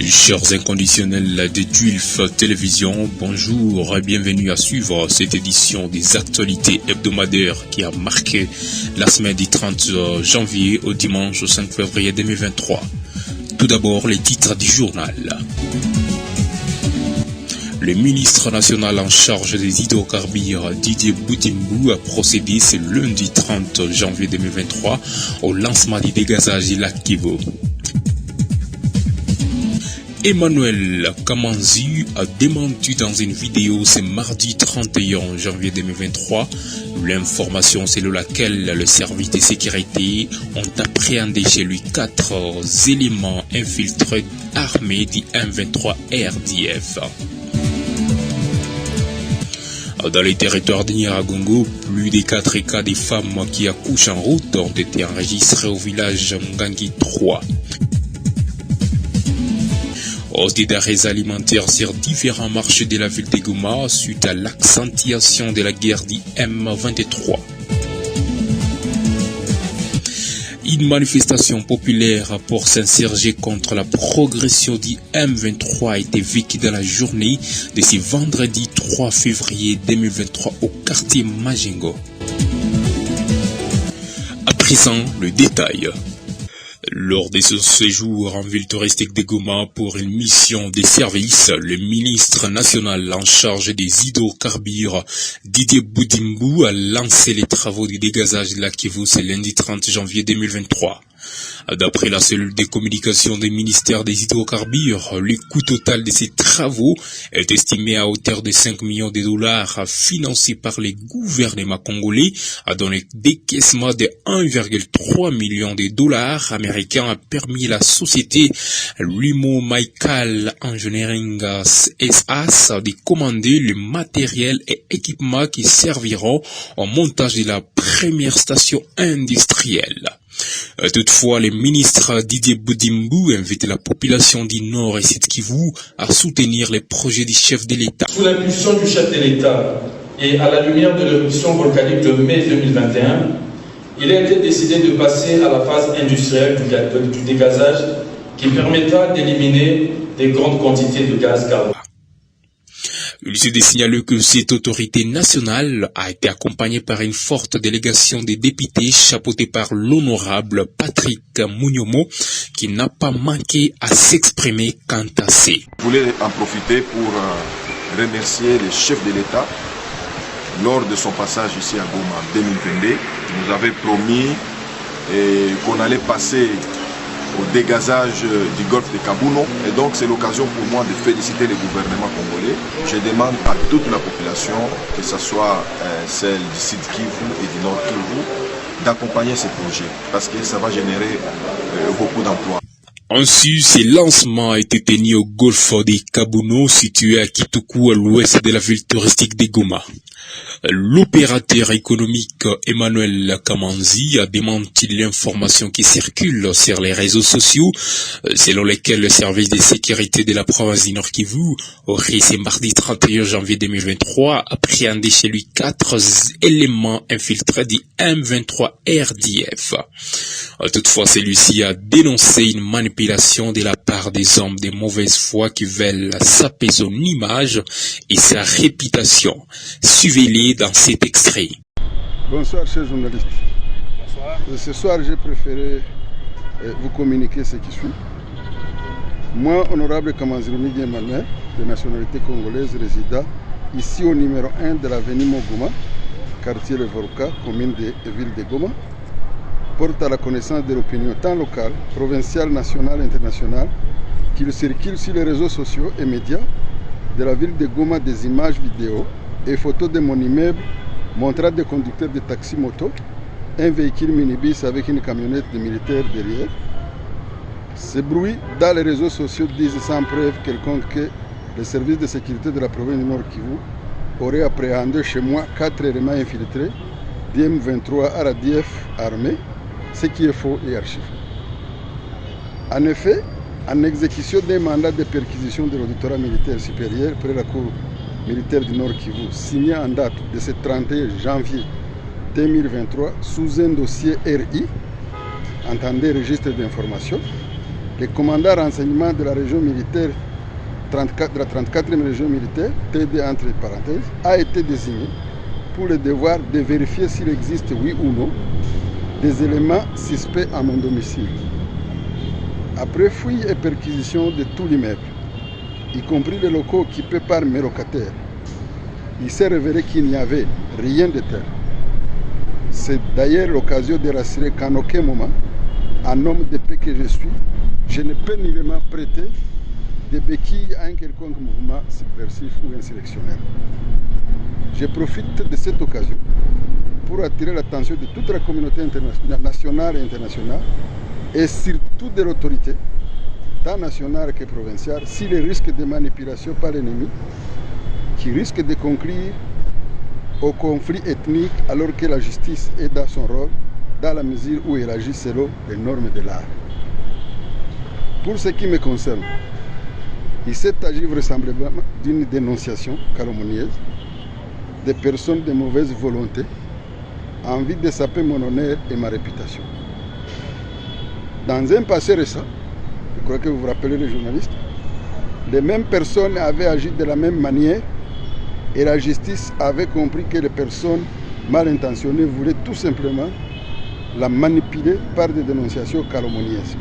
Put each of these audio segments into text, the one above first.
Chers inconditionnels de Tuilf Télévision, bonjour et bienvenue à suivre cette édition des actualités hebdomadaires qui a marqué la semaine du 30 janvier au dimanche 5 février 2023. Tout d'abord, les titres du journal. Le ministre national en charge des hydrocarbures, Didier Boudimbou, a procédé ce lundi 30 janvier 2023 au lancement du dégazage du lac Kivu. Emmanuel Kamanzi a démenti dans une vidéo ce mardi 31 janvier 2023 l'information selon laquelle le service de sécurité ont appréhendé chez lui 4 éléments infiltrés armés du M23 RDF. Dans les territoires de Nyiragongo, plus de 4 cas de femmes qui accouchent en route ont été enregistrés au village Ngangi 3. Hausse des denrées alimentaires sur différents marchés de la ville de Goma suite à l'accentuation de la guerre du M23. Une manifestation populaire pour s'insurger contre la progression du M23 a été vécue dans la journée de ce vendredi 3 février 2023 au quartier Majengo. À présent, le détail. Lors de ce séjour en ville touristique de Goma pour une mission de service, le ministre national en charge des hydrocarbures, Didier Boudimbou, a lancé les travaux de dégazage de la Kivu ce lundi 30 janvier 2023. D'après la cellule de communication des ministères des hydrocarbures, le coût total de ces travaux est estimé à hauteur de 5 millions de dollars financés par les gouvernements congolais, dont le décaissement de 1,3 million de dollars américains a permis à la société Limo Michael Engineering SAS de commander le matériel et équipements qui serviront au montage de la première station industrielle. Toutefois, le ministre Didier Boudimbou invite la population du Nord et Sud Kivu à soutenir les projets du chef de l'État. Sous l'impulsion du chef de l'État et à la lumière de l'éruption volcanique de mai 2021, il a été décidé de passer à la phase industrielle du dégazage qui permettra d'éliminer des grandes quantités de gaz carbone. Il s'est signalé que cette autorité nationale a été accompagnée par une forte délégation des députés chapeautée par l'honorable Patrick Mouniomo qui n'a pas manqué à s'exprimer quant à ces. Je voulais en profiter pour remercier le chef de l'État lors de son passage ici à Goma en 2022. Il nous avait promis qu'on allait passer au dégazage du golfe de Kabuno, et donc c'est l'occasion pour moi de féliciter le gouvernement congolais. Je demande à toute la population, que ce soit celle du Sud Kivu et du Nord Kivu, d'accompagner ces projets parce que ça va générer beaucoup d'emplois. Ainsi, ce lancement a été tenu au golfe de Kabuno, situé à Kituku, à l'ouest de la ville touristique de Goma. L'opérateur économique Emmanuel Kamanzi a démenti l'information qui circule sur les réseaux sociaux, selon lesquels le service de sécurité de la province du Nord Kivu aurait ce mardi 31 janvier 2023 appréhendé chez lui 4 éléments infiltrés du M23 RDF. Toutefois, celui-ci a dénoncé une manipulation de la part des hommes de mauvaise foi qui veulent saper son image et sa réputation. Suivez-les dans cet extrait. Bonsoir chers journalistes. Bonsoir. Ce soir j'ai préféré vous communiquer ce qui suit. Moi, honorable Kamanzirimi Emmanuel, de nationalité congolaise, résident ici au numéro 1 de l'avenue Mogoma, quartier Le Volca, commune de ville de Goma, porte à la connaissance de l'opinion tant locale, provinciale, nationale, internationale, qu'il circule sur les réseaux sociaux et médias de la ville de Goma des images vidéo et photos de mon immeuble montrant des conducteurs de taxi-moto, un véhicule minibus avec une camionnette de militaires derrière. Ces bruits dans les réseaux sociaux disent sans preuve quelconque que le service de sécurité de la province du Nord Kivu aurait appréhendé chez moi 4 éléments infiltrés d'IM-23 RDF armés, ce qui est faux et archi faux. En effet, en exécution d'un mandat de perquisition de l'auditorat militaire supérieur près la cour militaire du Nord Kivu, signé en date de ce 31 janvier 2023 sous un dossier RI, entendez registre d'information, le commandant renseignement de la région militaire, de la 34e région militaire, TD entre parenthèses, a été désigné pour le devoir de vérifier s'il existe, oui ou non, des éléments suspects à mon domicile. Après fouille et perquisition de tout l'immeuble, y compris les locaux occupés par mes locataires, il s'est révélé qu'il n'y avait rien de tel. C'est d'ailleurs l'occasion de rassurer qu'en aucun moment, en homme de paix que je suis, je ne peux nullement prêter des béquilles à un quelconque mouvement subversif ou insurrectionnel. Je profite de cette occasion pour attirer l'attention de toute la communauté nationale et internationale et surtout de l'autorité, tant nationale que provinciale, sur les risques de manipulation par l'ennemi qui risque de conclure au conflit ethnique alors que la justice est dans son rôle dans la mesure où elle agit selon les normes de l'art. Pour ce qui me concerne, il s'est agi vraisemblablement d'une dénonciation calomnieuse de personnes de mauvaise volonté en vue de saper mon honneur et ma réputation. Dans un passé récent, je crois que vous vous rappelez les journalistes, les mêmes personnes avaient agi de la même manière et la justice avait compris que les personnes mal intentionnées voulaient tout simplement la manipuler par des dénonciations calomnieuses.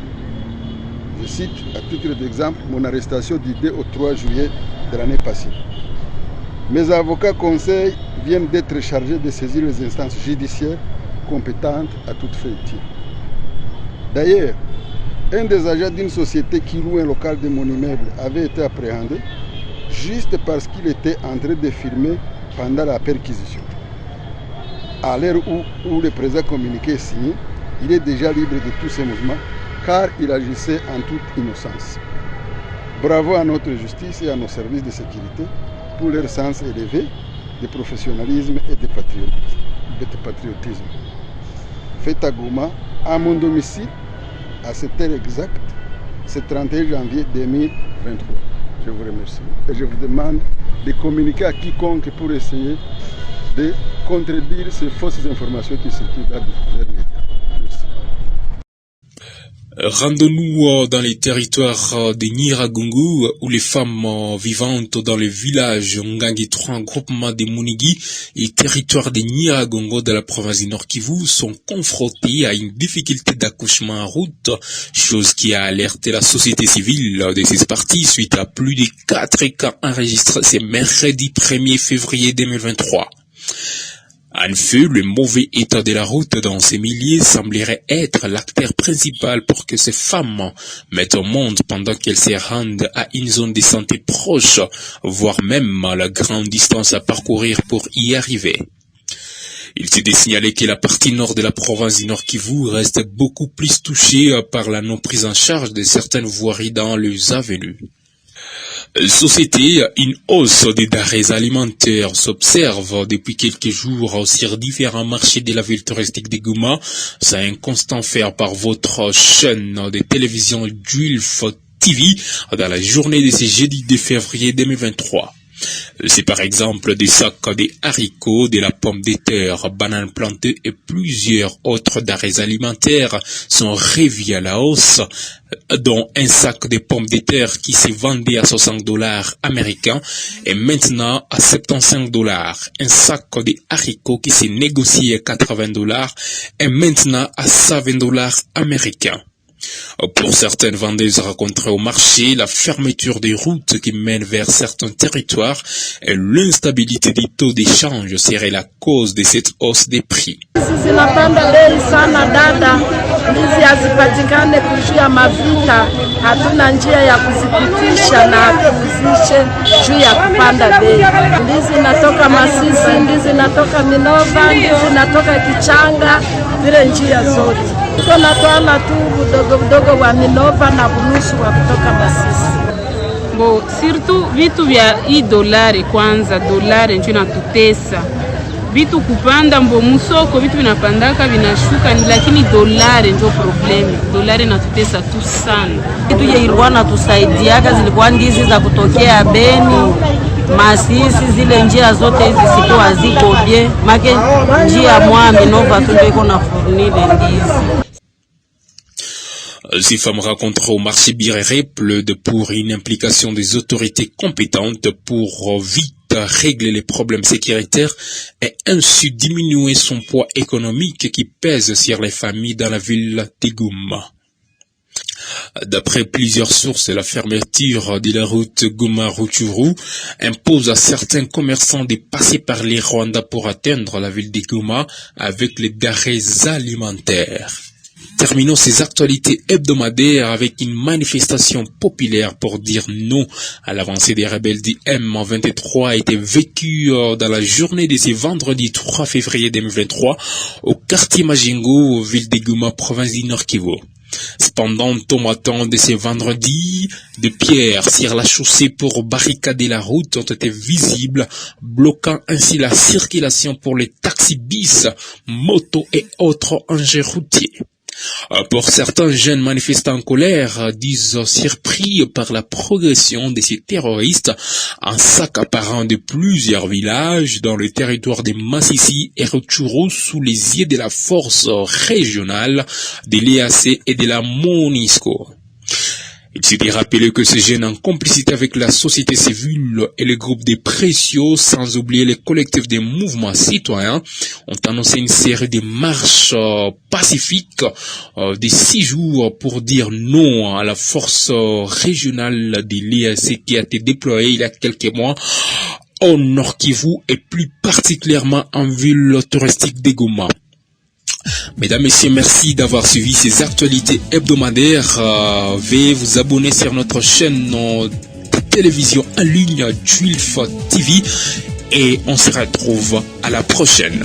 Je cite à titre d'exemple mon arrestation du 2 au 3 juillet de l'année passée. Mes avocats conseils viennent d'être chargés de saisir les instances judiciaires compétentes à toute fin utile. D'ailleurs, un des agents d'une société qui loue un local de mon immeuble avait été appréhendé juste parce qu'il était en train de filmer pendant la perquisition. À l'heure où le présent communiqué est signé, il est déjà libre de tous ses mouvements car il agissait en toute innocence. Bravo à notre justice et à nos services de sécurité pour leur sens élevé de professionnalisme et de patriotisme. Fait à Goma, à mon domicile, à cette heure exacte, c'est 31 janvier 2023. Je vous remercie et je vous demande de communiquer à quiconque pour essayer de contredire ces fausses informations qui circulent dans les médias. Merci. Rendons-nous dans les territoires de Nyiragongo où les femmes vivantes dans les villages Ngangi 3, groupement de Munigi et territoire de Nyiragongo de la province du Nord Kivu sont confrontées à une difficulté d'accouchement en route, chose qui a alerté la société civile de ces parties suite à plus de 4 cas enregistrés ce mercredi 1er février 2023. En effet, le mauvais état de la route dans ces milieux semblerait être l'acteur principal pour que ces femmes mettent au monde pendant qu'elles se rendent à une zone de santé proche, voire même à la grande distance à parcourir pour y arriver. Il s'est signalé que la partie nord de la province du Nord Kivu reste beaucoup plus touchée par la non prise en charge de certaines voiries dans les avenues. Société, une hausse des denrées alimentaires s'observe depuis quelques jours sur différents marchés de la ville touristique de Goma. C'est un constant fait par votre chaîne de télévision Julf TV dans la journée de ce jeudi 2 février 2023. C'est par exemple des sacs de haricots, de la pomme de terre, bananes plantées et plusieurs autres denrées alimentaires sont revus à la hausse, dont un sac de pommes de terre qui s'est vendu à $60 américains et maintenant à $75. Un sac de haricots qui s'est négocié à $80 et maintenant à $120 américains. Pour certaines vendeuses rencontrées au marché, la fermeture des routes qui mènent vers certains territoires et l'instabilité des taux d'échange serait la cause de cette hausse des prix. Zinapanda bei sana dada, ndizi hazipatikane kushia mavita, hatuna njia ya kuzipitisha na kuzishe juu ya kupanda bei. Ndizi natoka Masisi, ndizi natoka Minova, ndizi natoka Kichanga, vile njia zote. Tuko natoana tu budogo wa Minova na bunusu wa kutoka Masisi. Bo, surtout vitu vya hii dolari kwanza, dolari ndio inatutesa. Vitu kupanda mbo musoko, vitu vinapandaka vinashuka, lakini dolari ndio problemi. Dolari inatutesa tu sana. Kitu ye ilikuwa natusaidiaka zilikuwa ndizi za kutokea Beni, Masisi, zile njia zote hizi siku haziko bie. Make njia mwa Minova tu ndio iko na furnile ndizi. Ces femmes rencontrent au marché Birere plaident pour une implication des autorités compétentes pour vite régler les problèmes sécuritaires et ainsi diminuer son poids économique qui pèse sur les familles dans la ville de Goma. D'après plusieurs sources, la fermeture de la route Goma-Rutshuru impose à certains commerçants de passer par les Rwandais pour atteindre la ville de Goma avec les denrées alimentaires. Terminons ces actualités hebdomadaires avec une manifestation populaire pour dire non à l'avancée des rebelles du M23 a été vécue dans la journée de ce vendredi 3 février 2023 au quartier Majingo, ville de Goma, province du Nord Kivu. Cependant, au matin de ce vendredi, des pierres sur la chaussée pour barricader la route ont été visibles, bloquant ainsi la circulation pour les taxis-bis, motos et autres engins routiers. Pour certains jeunes manifestants en colère, disent surpris par la progression de ces terroristes en s'accaparant de plusieurs villages dans le territoire de Massissi et Rutshuru sous les yeux de la force régionale de l'EAC et de la MONUSCO. Il s'était rappelé que ces jeunes en complicité avec la société civile et les groupes de pression, sans oublier les collectifs des mouvements citoyens, ont annoncé une série de marches pacifiques de 6 jours pour dire non à la force régionale de l'EAC qui a été déployée il y a quelques mois au Nord Kivu et plus particulièrement en ville touristique de Goma. Mesdames, Messieurs, merci d'avoir suivi ces actualités hebdomadaires. Veuillez vous abonner sur notre chaîne de télévision en ligne Julf TV et on se retrouve à la prochaine.